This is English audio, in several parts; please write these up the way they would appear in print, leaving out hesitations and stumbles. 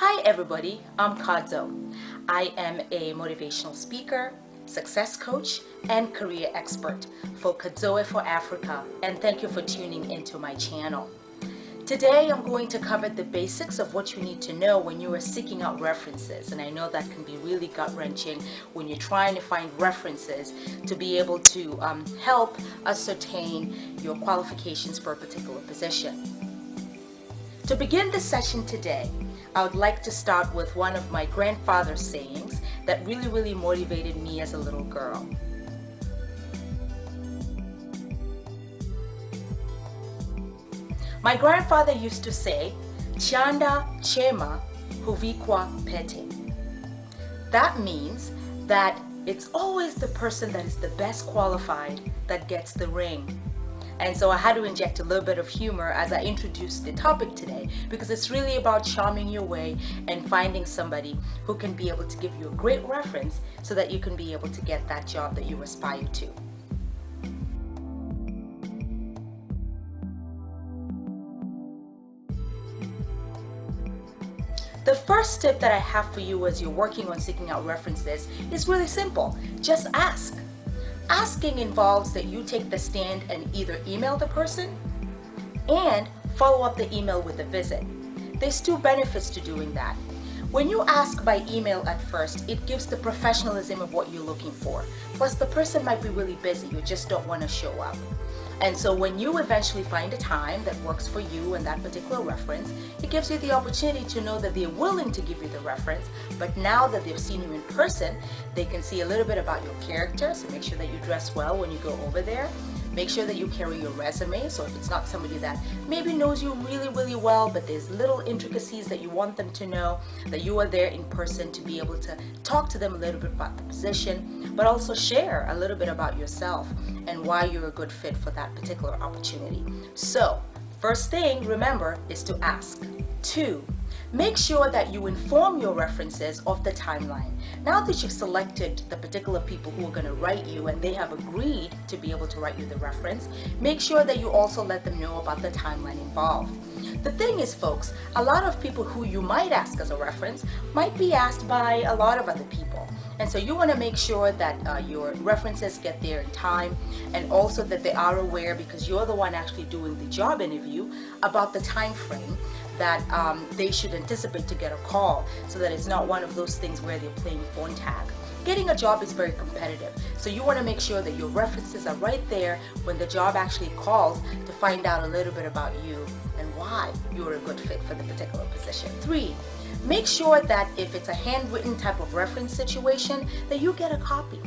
Hi everybody, I'm Kadzo. I am a motivational speaker, success coach, and career expert for Kadzo for Africa, and thank you for tuning into my channel. Today I'm going to cover the basics of what you need to know when you are seeking out references, and I know that can be really gut-wrenching when you're trying to find references to be able to help ascertain your qualifications for a particular position. To begin this session today, I would like to start with one of my grandfather's sayings that really motivated me as a little girl. My grandfather used to say, "Chanda chema huvikwa pete." That means that it's always the person that is the best qualified that gets the ring. And so I had to inject a little bit of humor as I introduced the topic today, because it's really about charming your way and finding somebody who can be able to give you a great reference so that you can be able to get that job that you aspire to. The first tip that I have for you as you're working on seeking out references is really simple. Just ask. Asking involves that you take the stand and either email the person and follow up the email with a visit. There's two benefits to doing that. When you ask by email at first, it gives the professionalism of what you're looking for. Plus, the person might be really busy. You just don't want to show up. And so when you eventually find a time that works for you and that particular reference, it gives you the opportunity to know that they're willing to give you the reference, but now that they've seen you in person, they can see a little bit about your character, so make sure that you dress well when you go over there. Make sure that you carry your resume, so if it's not somebody that maybe knows you really well, but there's little intricacies that you want them to know, that you are there in person to be able to talk to them a little bit about the position, but also share a little bit about yourself and why you're a good fit for that particular opportunity. So, first thing, remember, is to ask. 2, make sure that you inform your references of the timeline. Now that you've selected the particular people who are going to write you and they have agreed to be able to write you the reference, make sure that you also let them know about the timeline involved. The thing is, folks, a lot of people who you might ask as a reference might be asked by a lot of other people. And so you want to make sure that your references get there in time, and also that they are aware, because you're the one actually doing the job interview, about the time frame that they should anticipate to get a call, so that it's not one of those things where they're playing phone tag. Getting a job is very competitive, so you want to make sure that your references are right there when the job actually calls to find out a little bit about you and why you're a good fit for the particular position. 3, make sure that if it's a handwritten type of reference situation, that you get a copy.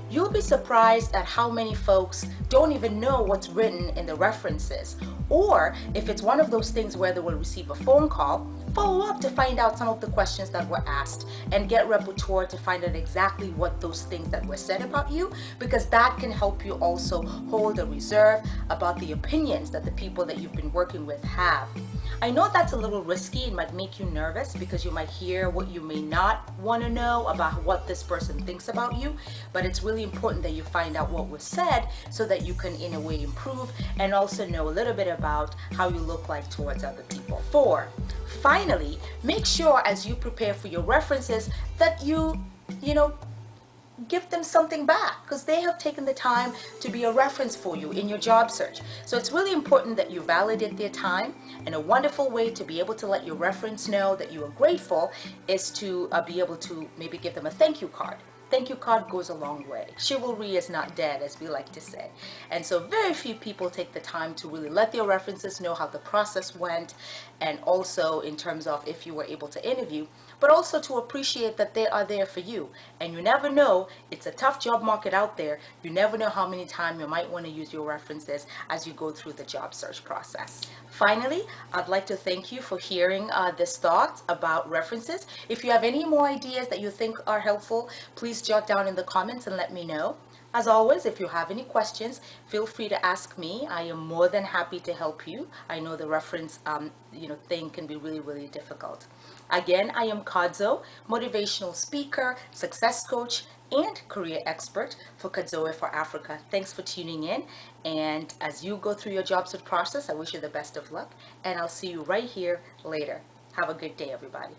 You'll be surprised at how many folks don't even know what's written in the references. Or if it's one of those things where they will receive a phone call, follow up to find out some of the questions that were asked and get repertoire to find out exactly what those things that were said about you, because that can help you also hold a reserve about the opinions that the people that you've been working with have. I know that's a little risky. It might make you nervous because you might hear what you may not want to know about what this person thinks about you, but it's really important that you find out what was said so that you can in a way improve and also know a little bit about how you look like towards other people. 4, finally, make sure as you prepare for your references that you give them something back, because they have taken the time to be a reference for you in your job search. So it's really important that you validate their time, and a wonderful way to be able to let your reference know that you are grateful is to be able to maybe give them a thank you card. Thank you card goes a long way. Chivalry is not dead, as we like to say. And so very few people take the time to really let their references know how the process went, and also in terms of if you were able to interview, but also to appreciate that they are there for you. And you never know, it's a tough job market out there. You never know how many times you might want to use your references as you go through the job search process. Finally, I'd like to thank you for hearing this thought about references. If you have any more ideas that you think are helpful, please jot down in the comments and let me know. As always, if you have any questions, feel free to ask me. I am more than happy to help you. I know the reference thing can be really difficult. Again, I am Kadzo, motivational speaker, success coach, and career expert for Kadzo for Africa. Thanks for tuning in. And as you go through your job search process, I wish you the best of luck. And I'll see you right here later. Have a good day, everybody.